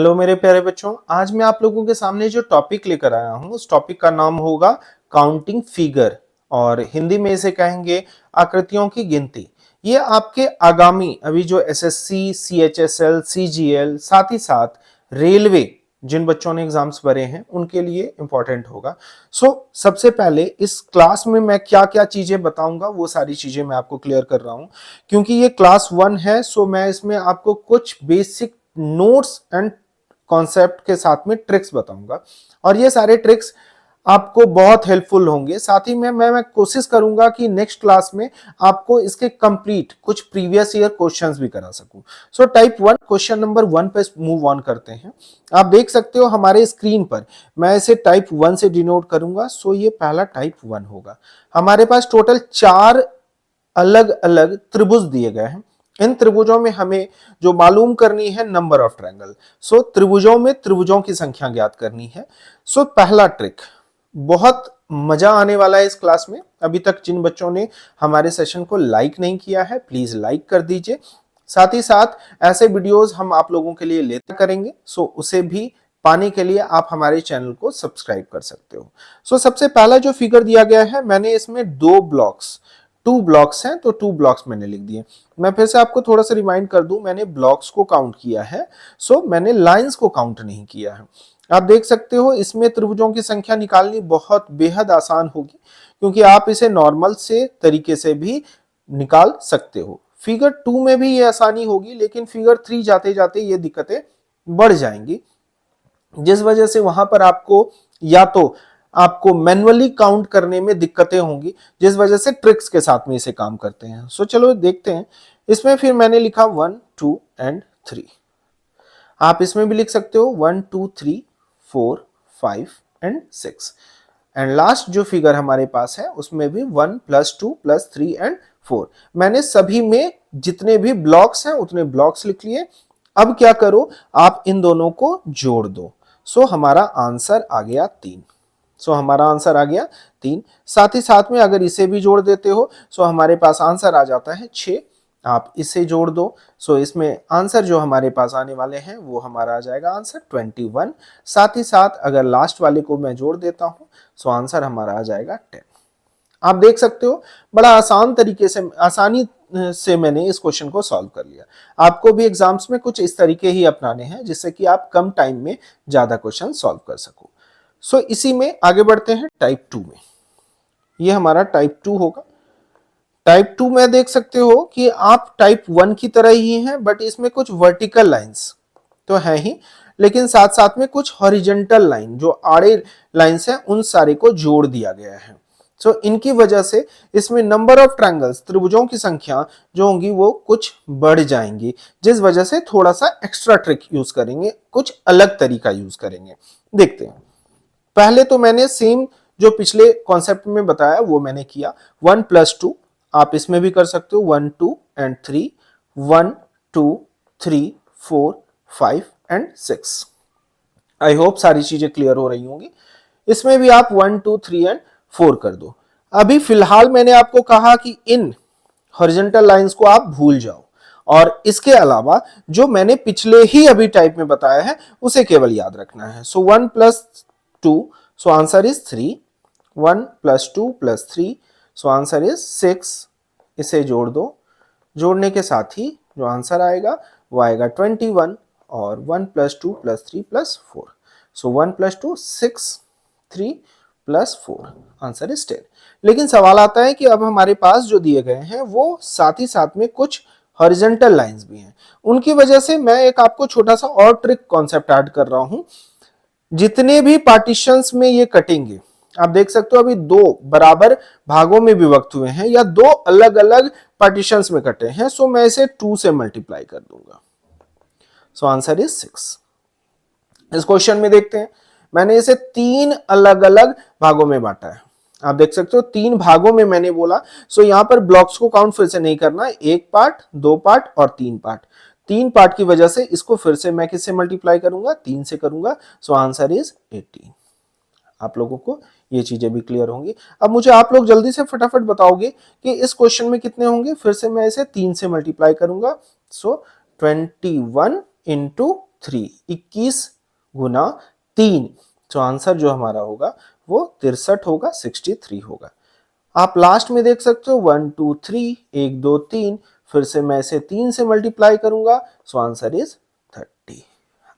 Hello मेरे प्यारे बच्चों, आज मैं आप लोगों के सामने जो टॉपिक लेकर आया हूँ उस टॉपिक का नाम होगा काउंटिंग फिगर और हिंदी में इसे कहेंगे आकृतियों की गिनती। ये आपके आगामी अभी जो एसएससी, सीएचएसएल, सीजीएल साथ ही साथ रेलवे जिन बच्चों ने एग्जाम्स भरे हैं उनके लिए इंपॉर्टेंट होगा। सबसे पहले इस क्लास में मैं क्या क्या चीजें बताऊंगा वो सारी चीजें मैं आपको क्लियर कर रहा हूं क्योंकि ये क्लास 1 है। मैं इसमें आपको कुछ बेसिक नोट्स एंड कॉन्सेप्ट के साथ में ट्रिक्स बताऊंगा और ये सारे ट्रिक्स आपको बहुत हेल्पफुल होंगे। साथ ही में मैं कोशिश करूंगा कि नेक्स्ट क्लास में आपको इसके कंप्लीट कुछ प्रीवियस ईयर क्वेश्चंस भी करा सकूं। टाइप 1 क्वेश्चन नंबर 1 पे मूव ऑन करते हैं। आप देख सकते हो हमारे स्क्रीन पर, मैं इसे टाइप 1 से डिनोट करूंगा। ये पहला टाइप 1 होगा। हमारे पास टोटल 4 अलग अलग त्रिभुज दिए गए हैं। इन त्रिभुजों में हमें जो मालूम करनी है नंबर ऑफ ट्रायंगल। त्रिभुजों में त्रिभुजों की संख्या ज्ञात करनी है। पहला ट्रिक बहुत मजा आने वाला है इस क्लास में। अभी तक जिन बच्चों ने हमारे सेशन को लाइक नहीं किया है प्लीज लाइक कर दीजिए। साथ ही साथ ऐसे वीडियोस हम आप लोगों के लिए लेते करेंगे, उसे भी पाने के लिए आप हमारे चैनल को सब्सक्राइब कर सकते हो। सबसे पहला जो फिगर दिया गया है, मैंने इसमें 2 ब्लॉक्स हैं तो 2 ब्लॉक्स मैंने लिख दिए। मैं फिर से आपको थोड़ा सा रिमाइंड कर दूं, मैंने ब्लॉक्स को काउंट किया है, मैंने लाइंस को काउंट नहीं किया है। आप देख सकते हो इसमें त्रिभुजों की संख्या निकालनी बहुत बेहद आसान होगी क्योंकि आप इसे नॉर्मल से तरीके से भी निकाल सकते हो। फिगर 2 में भी ये आसानी होगी, लेकिन फिगर 3 जाते जाते ये दिक्कतें बढ़ जाएंगी, जिस वजह से वहां पर आपको मैन्युअली काउंट करने में दिक्कतें होंगी, जिस वजह से ट्रिक्स के साथ में इसे काम करते हैं। चलो देखते हैं। इसमें फिर मैंने लिखा 1, 2 एंड 3। आप इसमें भी लिख सकते हो 1, 2, 3, 4, 5 एंड 6। एंड लास्ट जो फिगर हमारे पास है उसमें भी 1 + 2 + 3 एंड 4। मैंने सभी में जितने भी ब्लॉक्स हैं उतने ब्लॉक्स लिख लिए। अब क्या करो, आप इन दोनों को जोड़ दो। हमारा आंसर आ गया 3। हमारा आंसर आ गया 3। साथ ही साथ में अगर इसे भी जोड़ देते हो हमारे पास आंसर आ जाता है 6। आप इसे जोड़ दो। इसमें आंसर जो हमारे पास आने वाले हैं वो हमारा आ जाएगा आंसर 21। साथ ही साथ अगर लास्ट वाले को मैं जोड़ देता हूं आंसर हमारा आ जाएगा 10। आप देख सकते हो बड़ा आसान तरीके से, आसानी से मैंने इस क्वेश्चन को सॉल्व कर लिया। आपको भी एग्जाम्स में कुछ इस तरीके ही अपनाने हैं जिससे कि आप कम टाइम में ज्यादा क्वेश्चन सॉल्व कर सको। इसी में आगे बढ़ते हैं टाइप 2 में। ये हमारा टाइप 2 होगा। टाइप 2 में देख सकते हो कि आप टाइप 1 की तरह ही हैं, बट इसमें कुछ वर्टिकल लाइंस तो है ही, लेकिन साथ साथ में कुछ हॉरिजॉन्टल लाइन, जो आड़े लाइंस हैं, उन सारे को जोड़ दिया गया है। इनकी वजह से इसमें नंबर ऑफ ट्रायंगल्स, त्रिभुजों की संख्या जो होंगी वो कुछ बढ़ जाएंगी, जिस वजह से थोड़ा सा एक्स्ट्रा ट्रिक यूज करेंगे, कुछ अलग तरीका यूज करेंगे। देखते हैं। पहले तो मैंने सेम जो पिछले कॉन्सेप्ट में बताया वो मैंने किया, 1 + 2। आप इसमें भी कर सकते हो 1, 2 एंड 3, 1, 2, 3, 4, 5 एंड 6। आई होप सारी चीजें क्लियर हो रही होंगी। इसमें भी आप 1, 2, 3 एंड 4 कर दो। अभी फिलहाल मैंने आपको कहा कि इन हॉरिजॉन्टल लाइंस को आप भूल जाओ और इसके अलावा जो मैंने पिछले ही अभी टाइप में बताया है उसे केवल याद रखना है। 1 + 2, आंसर इज 3। 1 + 2 + 3, answer is 6। इसे जोड़ दो। जोड़ने के साथ ही जो आंसर आएगा वो आएगा 21 और 1 + 2 + 3 + 4। 1 + 2 6, 3 + 4, आंसर इज 10। लेकिन सवाल आता है कि अब हमारे पास जो दिए गए हैं वो साथ ही साथ में कुछ हॉरिजॉन्टल लाइंस भी हैं। उनकी वजह से मैं एक आपको छोटा सा और ट्रिक कॉन्सेप्ट ऐड कर रहा हूं। जितने भी पार्टीशंस में ये कटेंगे, आप देख सकते हो अभी 2 बराबर भागों में विभक्त हुए हैं या 2 अलग अलग पार्टीशंस में कटे हैं, मैं इसे 2 से मल्टीप्लाई कर दूंगा। Answer is 6। इस क्वेश्चन में देखते हैं, मैंने इसे 3 अलग अलग भागों में बांटा है। आप देख सकते हो 3 भागों में मैंने बोला। यहां पर ब्लॉक्स को काउंट फिर से नहीं करना, 1 पार्ट, 2 पार्ट और 3 पार्ट। 3 पार्ट की वजह से इसको फिर से मैं किससे मल्टीप्लाई करूंगा, 3 से करूंगा। Answer is 18। आप लोगों को ये चीजें भी क्लियर होंगी। अब मुझे आप लोग जल्दी से फटाफट बताओगे कि इस क्वेश्चन में कितने होंगे। फिर से मैं इसे 3 से मल्टीप्लाई करूंगा। 21 × 3, 21 गुना 3, तो आंसर जो हमारा होगा वो 63 होगा, 63 होगा। आप लास्ट में देख सकते हो 1 2 3, 1 2 3, फिर से मैं इसे 3 से मल्टीप्लाई करूंगा, so answer is 30।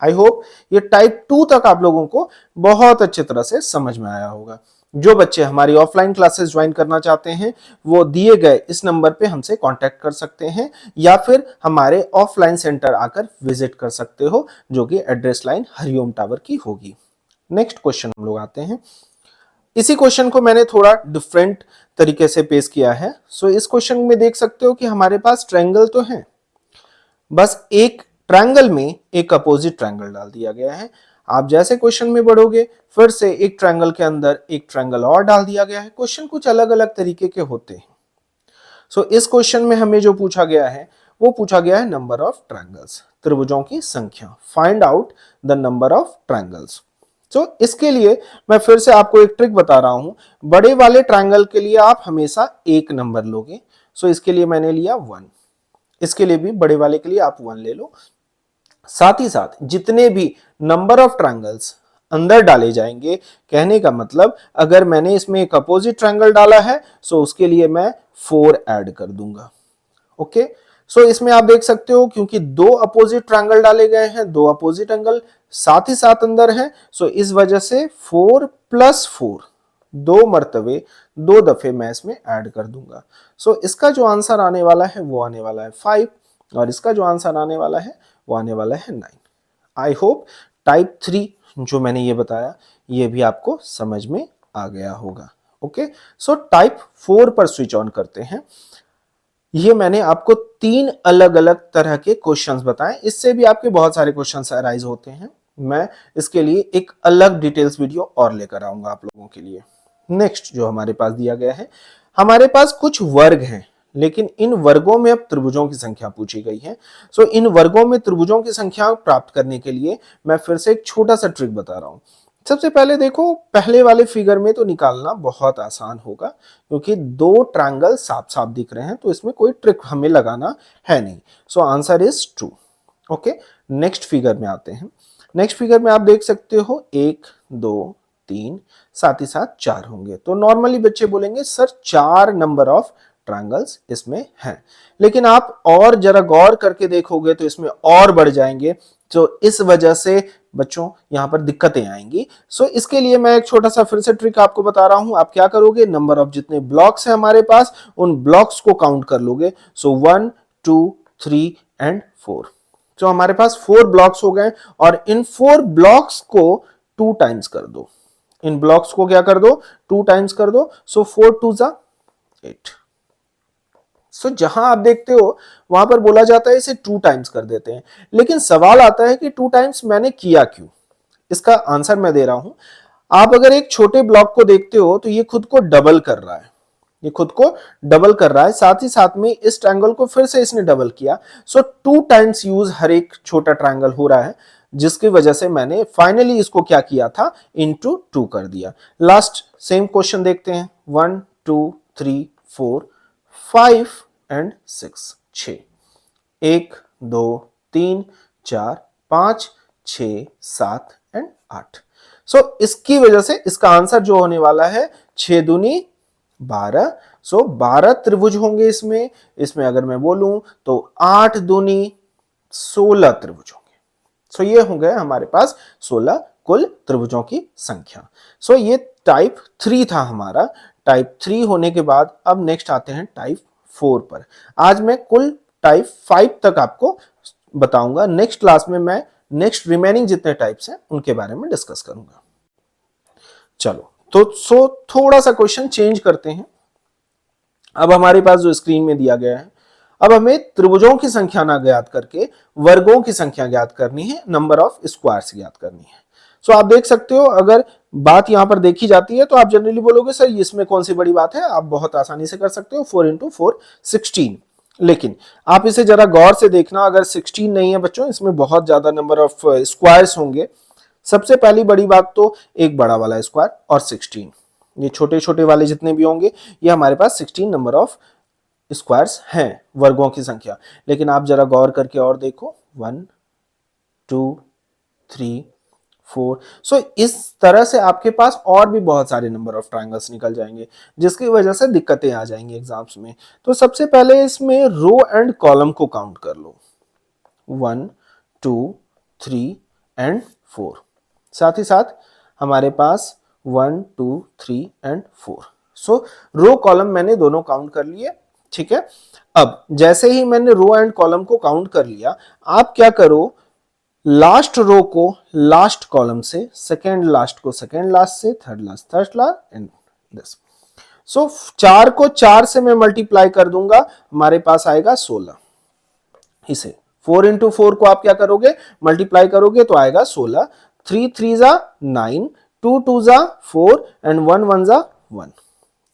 I hope ये टाइप 2 तक आप लोगों को बहुत अच्छी तरह से समझ में आया होगा। जो बच्चे हमारी ऑफलाइन क्लासेस ज्वाइन करना चाहते हैं वो दिए गए इस नंबर पे हमसे कांटेक्ट कर सकते हैं या फिर हमारे ऑफलाइन सेंटर आकर विजिट कर सकते हो, जो कि एड्रेस लाइन हरिओम टावर की होगी। नेक्स्ट क्वेश्चन हम लोग आते हैं। इसी क्वेश्चन को मैंने थोड़ा डिफरेंट तरीके से पेश किया है। सो इस क्वेश्चन में देख सकते हो कि हमारे पास ट्रायंगल तो है, बस एक ट्रायंगल में एक अपोजिट ट्रायंगल डाल दिया गया है। आप जैसे क्वेश्चन में बढ़ोगे फिर से एक ट्रायंगल के अंदर एक ट्रायंगल और डाल दिया गया है। क्वेश्चन कुछ अलग अलग तरीके के होते हैं। सो इस क्वेश्चन में हमें जो पूछा गया है वो पूछा गया है नंबर ऑफ ट्रायंगल्स, त्रिभुजों की संख्या। Find out the number of triangles. तो इसके लिए मैं फिर से आपको एक ट्रिक बता रहा हूं। बड़े वाले ट्रायंगल के लिए आप हमेशा एक नंबर लोगे, सो इसके लिए मैंने लिया 1। इसके लिए भी बड़े वाले के लिए आप 1 ले लो। साथ ही साथ जितने भी नंबर ऑफ ट्रायंगल्स अंदर डाले जाएंगे, कहने का मतलब अगर मैंने इसमें एक अपोजिट ट्रायंगल डाला है सो उसके लिए मैं 4 ऐड कर दूंगा। ओके, सो इसमें आप देख सकते हो क्योंकि दो अपोजिट ट्रायंगल डाले गए हैं, दो अपोजिट एंगल साथ ही साथ अंदर है, सो इस वजह से 4 + 4 दो मर्तबे दो दफे मैं इसमें ऐड कर दूंगा। सो इसका जो आंसर आने वाला है वो आने वाला है 5 और इसका जो आंसर आने वाला है वो आने वाला है 9। आई होप टाइप 3 जो मैंने ये बताया ये भी आपको समझ में आ गया होगा। ओके, सो टाइप 4 पर स्विच ऑन करते हैं। ये मैंने आपको 3 अलग अलग तरह के क्वेश्चंस बताए, इससे भी आपके बहुत सारे क्वेश्चंस अराइज होते हैं। मैं इसके लिए एक अलग डिटेल्स वीडियो और लेकर आऊंगा आप लोगों के लिए। नेक्स्ट जो हमारे पास दिया गया है, हमारे पास कुछ वर्ग हैं लेकिन इन वर्गों में अब त्रिभुजों की संख्या पूछी गई है। सो इन वर्गों में त्रिभुजों की संख्या प्राप्त करने के लिए मैं फिर से एक छोटा सा ट्रिक बता रहा हूं। सबसे पहले देखो, पहले वाले फिगर में तो निकालना बहुत आसान होगा क्योंकि दो ट्रायंगल साफ साफ दिख रहे हैं, तो इसमें कोई ट्रिक हमें लगाना है नहीं। So answer is true. Okay, next figure में आते हैं। नेक्स्ट फिगर में आप देख सकते हो 1 2 3 साथ ही साथ 4 होंगे, तो नॉर्मली बच्चे बोलेंगे सर 4 नंबर ऑफ ट्रायंगल्स इसमें हैं, लेकिन आप और जरा गौर करके देखोगे तो इसमें और बढ़ जाएंगे, तो इस वजह से बच्चों यहां पर दिक्कतें आएंगी। सो इसके लिए मैं एक छोटा सा फिर से ट्रिक आपको बता रहा हूं। आप क्या करोगे, नंबर ऑफ जितने ब्लॉक्स हैं हमारे पास उन ब्लॉक्स को काउंट कर लोगे। सो 1 2 3 एंड 4, तो हमारे पास 4 ब्लॉक्स हो गए और इन 4 ब्लॉक्स को 2 टाइम्स कर दो। इन ब्लॉक्स को क्या कर दो, 2 टाइम्स कर दो। सो 4 2 ज़ा 8। सो जहां आप देखते हो वहां पर बोला जाता है इसे 2 टाइम्स कर देते हैं, लेकिन सवाल आता है कि 2 टाइम्स मैंने किया क्यों। इसका आंसर मैं दे रहा हूं। आप अगर एक छोटे ब्लॉक को देखते हो तो ये खुद को डबल कर रहा है, ये खुद को डबल कर रहा है, साथ ही साथ में इस ट्रायंगल को फिर से इसने डबल किया। सो 2 टाइम्स यूज हर एक छोटा ट्रायंगल हो रहा है, जिसकी वजह से मैंने फाइनली इसको क्या किया था, इनटू 2 कर दिया। लास्ट सेम क्वेश्चन देखते हैं। 1 2 3 4 5 एंड 6, 6 1 2 3 4 5 6 7 एंड 8। सो इसकी वजह से इसका आंसर जो होने वाला है 6 दूनी 12। सो 12 त्रिभुज होंगे इसमें। इसमें अगर मैं बोलूं तो 8 दूनी 16 त्रिभुज होंगे। सो ये हो गए हमारे पास 16 कुल त्रिभुजों की संख्या। सो ये टाइप 3 था हमारा। टाइप 3 होने के बाद अब नेक्स्ट आते हैं टाइप 4 पर। आज मैं कुल टाइप 5 तक आपको बताऊंगा। नेक्स्ट क्लास में मैं नेक्स्ट रिमेनिंग जितने टाइप्स हैं उनके बारे में डिस्कस करूंगा। चलो, तो थोड़ा सा क्वेश्चन चेंज करते हैं। अब हमारे पास जो स्क्रीन में दिया गया है, अब हमें त्रिभुजों की संख्या ना ज्ञात करके वर्गों की संख्या ज्ञात करनी है, नंबर ऑफ स्क्वायर्स ज्ञात करनी है। सो आप देख सकते हो, अगर बात यहां पर देखी जाती है तो आप जनरली बोलोगे सर इसमें कौन सी बड़ी बात है, आप बहुत आसानी से कर सकते हो। 4 × 4 16। लेकिन आप इसे जरा गौर से देखना, अगर 16 नहीं है बच्चों, इसमें बहुत ज्यादा नंबर ऑफ स्क्वायर्स होंगे। सबसे पहली बड़ी बात तो एक बड़ा वाला स्क्वायर और 16, ये छोटे छोटे वाले जितने भी होंगे ये हमारे पास 16 नंबर ऑफ स्क्वायर्स हैं, वर्गों की संख्या। लेकिन आप जरा गौर करके और देखो, 1 2 3 4। सो इस तरह से आपके पास और भी बहुत सारे नंबर ऑफ ट्रायंगल्स निकल जाएंगे, जिसकी वजह से दिक्कतें आ जाएंगी एग्जाम्स में। तो सबसे पहले इसमें रो एंड कॉलम को काउंट कर लो, 1 2 3 एंड 4। साथ ही साथ हमारे पास 1 2 3 एंड 4। सो रो कॉलम मैंने दोनों काउंट कर लिए, ठीक है। अब जैसे ही मैंने रो एंड कॉलम को काउंट कर लिया, आप क्या करो, लास्ट रो को लास्ट कॉलम से, सेकेंड लास्ट को सेकेंड लास्ट से, थर्ड लास्ट एंड दिस। सो 4 को 4 से मैं मल्टीप्लाई कर दूंगा, हमारे पास आएगा 16। इसे 4 इंटू 4 को आप क्या करोगे, मल्टीप्लाई करोगे तो आएगा 16। 3 3 जा 9, 2 2 जा 4 एंड 1 1 जा 1।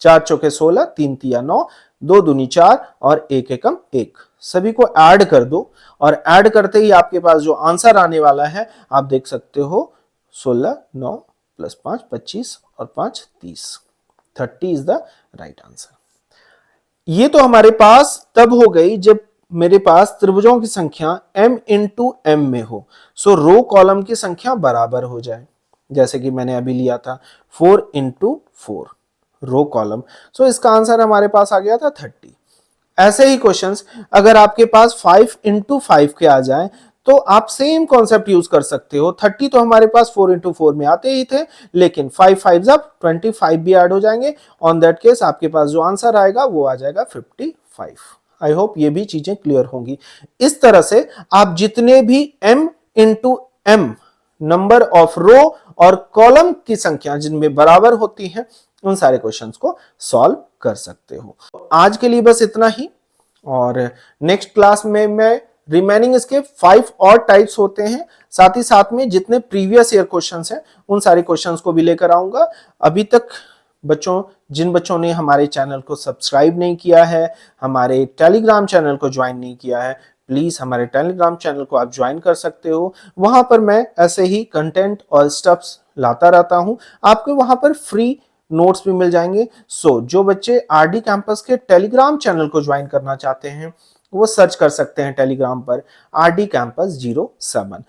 4 चौके 16, 3 तिया 9, 2 दूनी 4 और 1 एकम 1। सभी को ऐड कर दो और ऐड करते ही आपके पास जो आंसर आने वाला है आप देख सकते हो, 16 9 प्लस 5 25 और 5 30। 30 इज द राइट आंसर। ये तो हमारे पास तब हो गई जब मेरे पास त्रिभुजों की संख्या m इंटू एम में हो। सो रो कॉलम की संख्या बराबर हो जाए, जैसे कि मैंने अभी लिया था 4 इंटू 4 रो कॉलम। सो इसका आंसर हमारे पास आ गया था 30। ऐसे ही क्वेश्चंस अगर आपके पास 5 इंटू 5 के आ जाए तो आप सेम कॉन्सेप्ट यूज कर सकते हो। 30 तो हमारे पास 4 इंटू 4 में आते ही थे, लेकिन 5 5 जब 25 भी ऐड हो जाएंगे। ऑन दैट केस आपके पास जो आंसर आएगा वो आ जाएगा 55। आई होप ये भी चीजें क्लियर होंगी। इस तरह से आप जितने भी m into M number of row और कॉलम की संख्या जिनमें बराबर होती है, उन सारे क्वेश्चंस को सॉल्व कर सकते हो। आज के लिए बस इतना ही, और नेक्स्ट क्लास में मैं रिमेनिंग इसके 5 और टाइप्स होते हैं, साथ ही साथ में जितने प्रीवियस ईयर क्वेश्चंस हैं उन सारे क्वेश्चंस को भी लेकर आऊंगा। अभी तक जिन बच्चों ने हमारे चैनल को सब्सक्राइब नहीं किया है, हमारे टेलीग्राम चैनल को ज्वाइन नहीं किया है, प्लीज हमारे टेलीग्राम चैनल को आप ज्वाइन कर सकते हो। वहां पर मैं ऐसे ही कंटेंट और स्टफ्स लाता रहता हूं, आपको वहां पर फ्री नोट्स भी मिल जाएंगे। सो जो बच्चे आरडी कैंपस के टेलीग्राम चैनल को ज्वाइन करना चाहते हैं वो सर्च कर सकते हैं टेलीग्राम पर RD Campus 07।